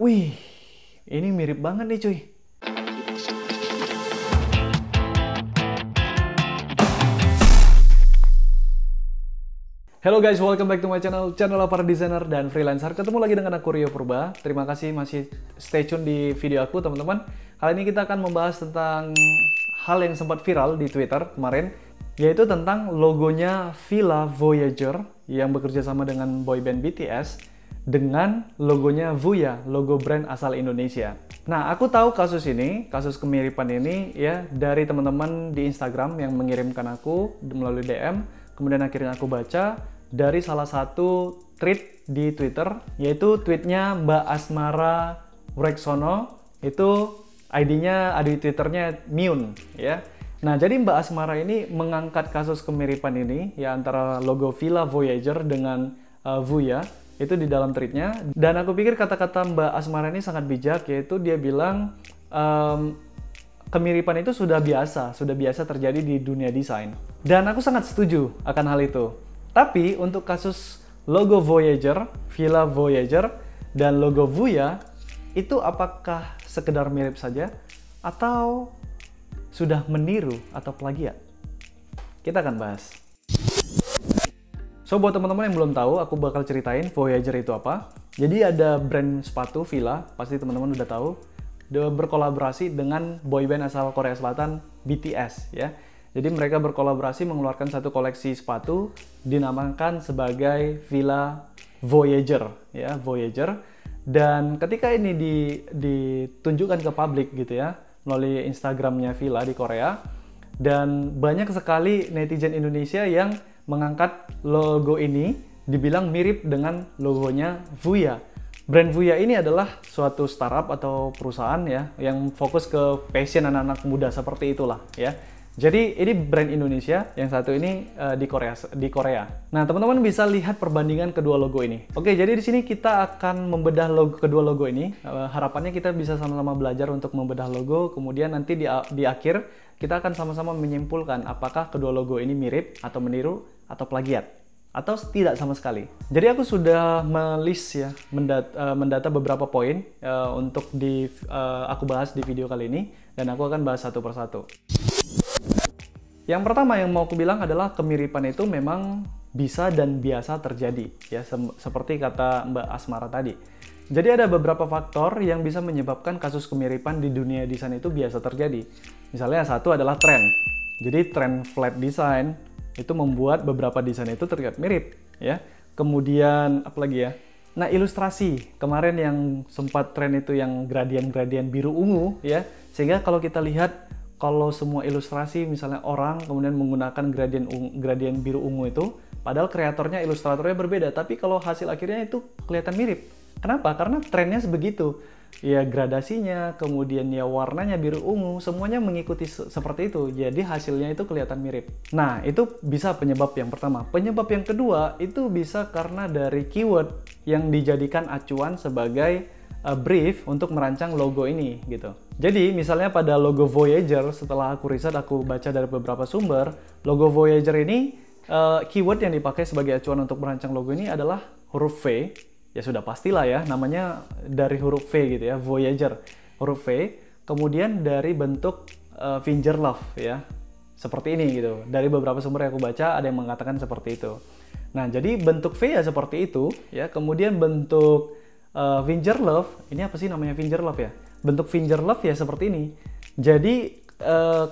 Wih, ini mirip banget nih cuy. Hello guys, welcome back to my channel para desainer dan freelancer. Ketemu lagi dengan aku Rio Purba. Terima kasih masih stay tune di video aku teman-teman. Kali ini kita akan membahas tentang hal yang sempat viral di Twitter kemarin, yaitu tentang logonya Villa Voyager yang bekerja sama dengan boyband BTS dengan logonya VUYA, logo brand asal Indonesia. Nah, aku tahu kasus ini, kasus kemiripan ini ya dari teman-teman di Instagram yang mengirimkan aku melalui DM, kemudian akhirnya aku baca dari salah satu tweet di Twitter, yaitu tweetnya Mbak Asmara Wreksono, itu ID-nya, ID Twitternya Myun ya. Nah, jadi Mbak Asmara ini mengangkat kasus kemiripan ini ya antara logo Villa Voyager dengan VUYA itu di dalam tweetnya. Dan aku pikir kata-kata Mbak Asmara ini sangat bijak, yaitu dia bilang kemiripan itu sudah biasa terjadi di dunia desain. Dan aku sangat setuju akan hal itu. Tapi untuk kasus logo Voyager, Villa Voyager, dan logo VUYA, itu apakah sekedar mirip saja atau sudah meniru atau plagiat? Kita akan bahas. So, buat teman-teman yang belum tahu, aku bakal ceritain Voyager itu apa. Jadi ada brand sepatu Villa, pasti teman-teman udah tahu, dia berkolaborasi dengan boyband asal Korea Selatan BTS ya. Jadi mereka berkolaborasi mengeluarkan satu koleksi sepatu dinamakan sebagai Villa Voyager ya, Voyager. Dan ketika ini ditunjukkan ke publik gitu ya, melalui Instagramnya Villa di Korea, dan banyak sekali netizen Indonesia yang mengangkat logo ini dibilang mirip dengan logonya VUYA. Brand VUYA ini adalah suatu startup atau perusahaan ya yang fokus ke passion anak-anak muda seperti itulah ya. Jadi ini brand Indonesia, yang satu ini di Korea. Nah, teman-teman bisa lihat perbandingan kedua logo ini. Oke, jadi di sini kita akan membedah kedua logo ini. Harapannya kita bisa sama-sama belajar untuk membedah logo, kemudian nanti di akhir kita akan sama-sama menyimpulkan apakah kedua logo ini mirip atau meniru atau plagiat atau tidak sama sekali. Jadi aku sudah melist ya, mendata beberapa poin untuk aku bahas di video kali ini, dan aku akan bahas satu persatu. Yang pertama yang mau aku bilang adalah kemiripan itu memang bisa dan biasa terjadi ya, seperti kata Mbak Asmara tadi. Jadi ada beberapa faktor yang bisa menyebabkan kasus kemiripan di dunia desain itu biasa terjadi. Misalnya satu adalah tren. Jadi tren flat design itu membuat beberapa desain itu terlihat mirip ya. Kemudian apa lagi ya? Nah, ilustrasi kemarin yang sempat tren itu yang gradien-gradien biru ungu ya. Sehingga kalau kita lihat, kalau semua ilustrasi misalnya orang kemudian menggunakan gradien biru ungu itu, padahal kreatornya, ilustratornya berbeda, tapi kalau hasil akhirnya itu kelihatan mirip. Kenapa? Karena trennya sebegitu. Ya gradasinya, kemudian ya warnanya biru ungu, semuanya mengikuti seperti itu. Jadi hasilnya itu kelihatan mirip. Nah, itu bisa penyebab yang pertama. Penyebab yang kedua itu bisa karena dari keyword yang dijadikan acuan sebagai brief untuk merancang logo ini gitu. Jadi misalnya pada logo Voyager, setelah aku riset, aku baca dari beberapa sumber, logo Voyager ini keyword yang dipakai sebagai acuan untuk merancang logo ini adalah huruf V. Ya sudah pastilah ya, namanya dari huruf V gitu ya, Voyager, huruf V. Kemudian dari bentuk finger love ya, seperti ini gitu. Dari beberapa sumber yang aku baca ada yang mengatakan seperti itu. Nah, jadi bentuk V ya seperti itu ya. Kemudian bentuk finger love, ini apa sih namanya finger love ya? Bentuk finger love ya seperti ini. Jadi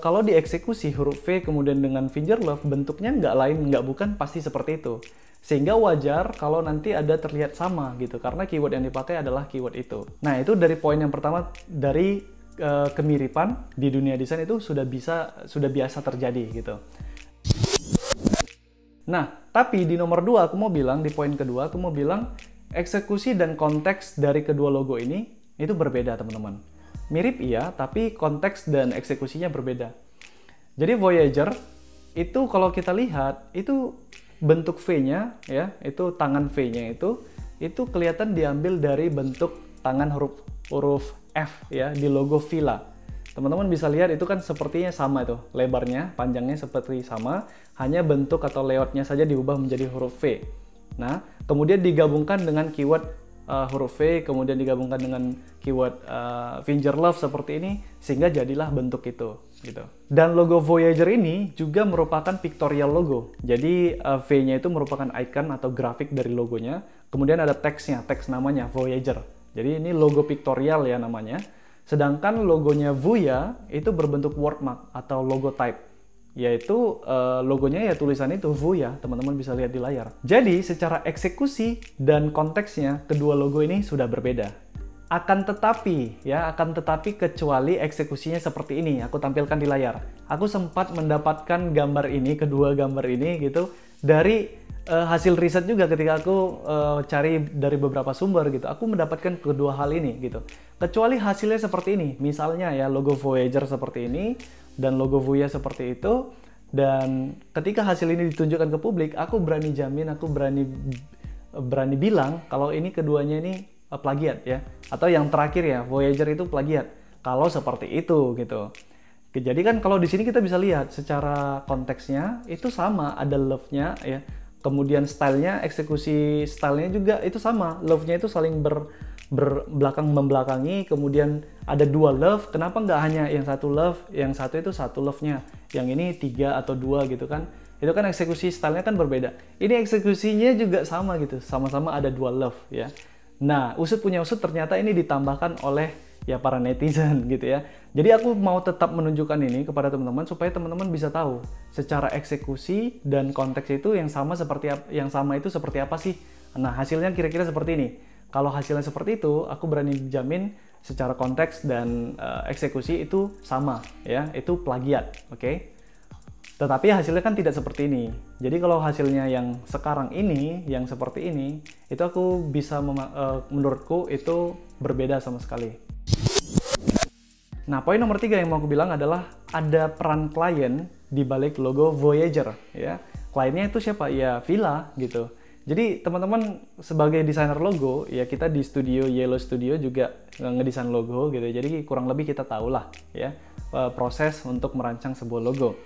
kalau dieksekusi huruf V kemudian dengan finger love, bentuknya nggak bukan pasti seperti itu. Sehingga wajar kalau nanti ada terlihat sama gitu, karena keyword yang dipakai adalah keyword itu. Nah, itu dari poin yang pertama, dari kemiripan di dunia desain itu sudah biasa terjadi gitu. Nah, tapi di nomor 2 aku mau bilang, di poin kedua aku mau bilang, eksekusi dan konteks dari kedua logo ini itu berbeda, teman-teman. Mirip iya, tapi konteks dan eksekusinya berbeda. Jadi Voyager itu kalau kita lihat, itu bentuk V-nya ya, itu tangan V-nya itu kelihatan diambil dari bentuk tangan huruf F ya di logo Villa. Teman-teman bisa lihat itu kan sepertinya sama itu, lebarnya, panjangnya seperti sama, hanya bentuk atau layoutnya saja diubah menjadi huruf V. Nah, kemudian digabungkan dengan keyword huruf V kemudian digabungkan dengan keyword Finger Love seperti ini, sehingga jadilah bentuk itu gitu. Dan logo Voyager ini juga merupakan pictorial logo. Jadi V-nya itu merupakan icon atau grafik dari logonya, kemudian ada teksnya, teks namanya Voyager. Jadi ini logo pictorial ya namanya. Sedangkan logonya Vuya itu berbentuk wordmark atau logo type, yaitu logonya ya tulisan itu Vuya, teman-teman bisa lihat di layar. Jadi secara eksekusi dan konteksnya kedua logo ini sudah berbeda. Akan tetapi kecuali eksekusinya seperti ini, aku tampilkan di layar. Aku sempat mendapatkan gambar ini, kedua gambar ini gitu dari hasil riset juga ketika aku cari dari beberapa sumber gitu. Aku mendapatkan kedua hal ini gitu. Kecuali hasilnya seperti ini, misalnya ya logo Voyager seperti ini dan logo Vuya seperti itu, dan ketika hasil ini ditunjukkan ke publik, aku berani jamin, aku berani bilang kalau ini keduanya ini plagiat ya, atau yang terakhir ya Voyager itu plagiat kalau seperti itu gitu. Jadi kan kalau di sini kita bisa lihat secara konteksnya itu sama, ada love-nya ya, kemudian stylenya, eksekusi stylenya juga itu sama, love-nya itu saling berbelakang membelakangi, kemudian ada dua love. Kenapa nggak hanya yang satu love, yang satu itu satu love-nya, yang ini 3 atau 2 gitu kan? Itu kan eksekusi stylenya kan berbeda. Ini eksekusinya juga sama gitu, sama-sama ada dua love ya. Nah, usut punya usut ternyata ini ditambahkan oleh ya para netizen gitu ya. Jadi aku mau tetap menunjukkan ini kepada teman-teman supaya teman-teman bisa tahu secara eksekusi dan konteks itu yang sama itu seperti apa sih. Nah, hasilnya kira-kira seperti ini. Kalau hasilnya seperti itu, aku berani jamin secara konteks dan eksekusi itu sama ya, itu plagiat, oke? Tetapi hasilnya kan tidak seperti ini. Jadi kalau hasilnya yang sekarang ini, yang seperti ini, itu aku bisa menurutku itu berbeda sama sekali. Nah, poin nomor 3 yang mau aku bilang adalah ada peran klien di balik logo Voyager ya. Kliennya itu siapa? Ya Fila gitu. Jadi teman-teman sebagai desainer logo ya, kita di studio Yellow Studio juga ngedesain logo gitu. Jadi kurang lebih kita tahu lah ya proses untuk merancang sebuah logo.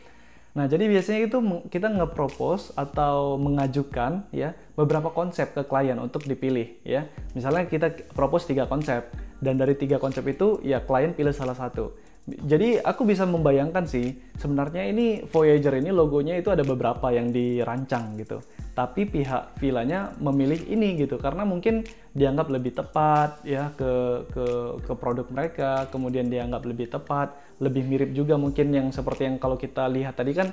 Nah, jadi biasanya itu kita nge-propose atau mengajukan ya beberapa konsep ke klien untuk dipilih ya. Misalnya kita propose 3 konsep dan dari 3 konsep itu ya klien pilih salah satu. Jadi aku bisa membayangkan sih sebenarnya ini Voyager ini logonya itu ada beberapa yang dirancang gitu. Tapi pihak Filanya memilih ini gitu karena mungkin dianggap lebih tepat ya ke produk mereka, kemudian dianggap lebih tepat, lebih mirip juga mungkin yang seperti yang kalau kita lihat tadi kan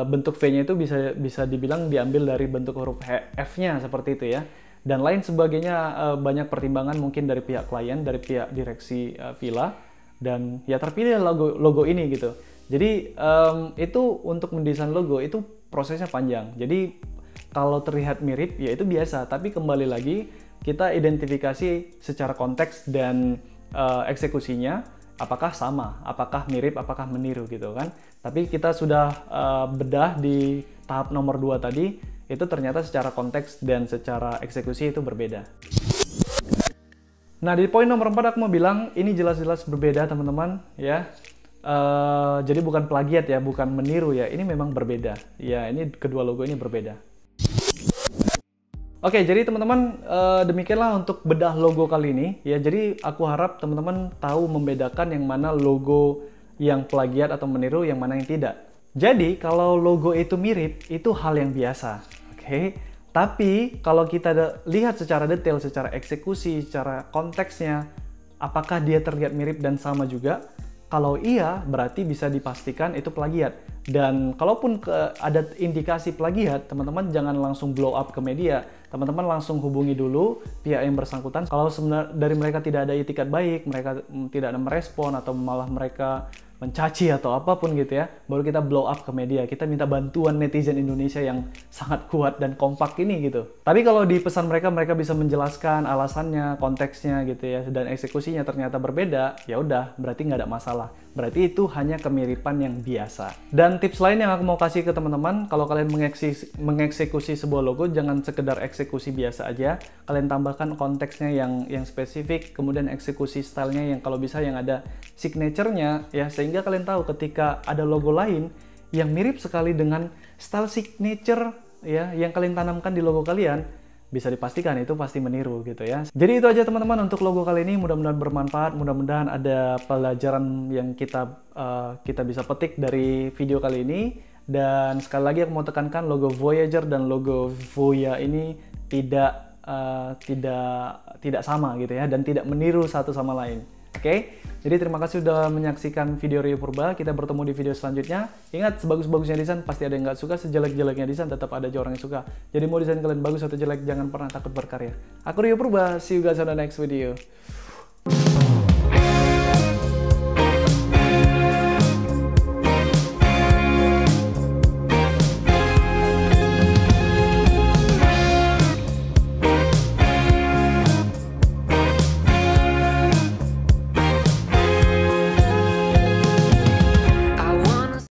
bentuk V-nya itu bisa dibilang diambil dari bentuk huruf F-nya seperti itu ya. Dan lain sebagainya, banyak pertimbangan mungkin dari pihak klien, dari pihak direksi Villa, dan ya terpilih logo ini gitu. Jadi itu untuk mendesain logo itu prosesnya panjang. Jadi kalau terlihat mirip ya itu biasa, tapi kembali lagi kita identifikasi secara konteks dan eksekusinya apakah sama, apakah mirip, apakah meniru gitu kan. Tapi kita sudah bedah di tahap nomor 2 tadi, itu ternyata secara konteks dan secara eksekusi itu berbeda. Nah, di poin nomor 4 aku mau bilang ini jelas-jelas berbeda teman-teman ya. Jadi bukan plagiat ya, bukan meniru ya, ini memang berbeda. Ya, ini kedua logo ini berbeda. Oke, jadi teman-teman demikianlah untuk bedah logo kali ini ya. Jadi aku harap teman-teman tahu membedakan yang mana logo yang plagiat atau meniru, yang mana yang tidak. Jadi kalau logo itu mirip, itu hal yang biasa, oke? Tapi kalau kita lihat secara detail, secara eksekusi, secara konteksnya, apakah dia terlihat mirip dan sama juga? Kalau iya, berarti bisa dipastikan itu plagiat. Dan kalaupun ada indikasi plagiat, teman-teman jangan langsung blow up ke media. Teman-teman langsung hubungi dulu pihak yang bersangkutan. Kalau sebenarnya dari mereka tidak ada itikat baik, mereka tidak ada merespon, atau malah mereka mencaci atau apapun gitu ya, baru kita blow up ke media. Kita minta bantuan netizen Indonesia yang sangat kuat dan kompak ini gitu. Tapi kalau di pesan mereka bisa menjelaskan alasannya, konteksnya gitu ya, dan eksekusinya ternyata berbeda, ya udah, berarti nggak ada masalah. Berarti itu hanya kemiripan yang biasa. Dan tips lain yang aku mau kasih ke teman-teman, kalau kalian mengeksekusi sebuah logo, jangan sekedar eksekusi biasa aja. Kalian tambahkan konteksnya yang spesifik, kemudian eksekusi stylenya yang kalau bisa yang ada signature-nya ya, sehingga kalian tahu ketika ada logo lain yang mirip sekali dengan style signature ya yang kalian tanamkan di logo kalian, bisa dipastikan itu pasti meniru gitu ya. Jadi itu aja teman-teman untuk logo kali ini, mudah-mudahan bermanfaat, mudah-mudahan ada pelajaran yang kita bisa petik dari video kali ini. Dan sekali lagi aku mau tekankan, logo Voyager dan logo Voya ini tidak sama gitu ya, dan tidak meniru satu sama lain. Oke, jadi terima kasih sudah menyaksikan video Rio Purba. Kita bertemu di video selanjutnya. Ingat, sebagus-bagusnya desain pasti ada yang nggak suka, sejelek-jeleknya desain tetap ada aja orang yang suka. Jadi mau desain kalian bagus atau jelek, jangan pernah takut berkarya. Aku Rio Purba, see you guys on the next video.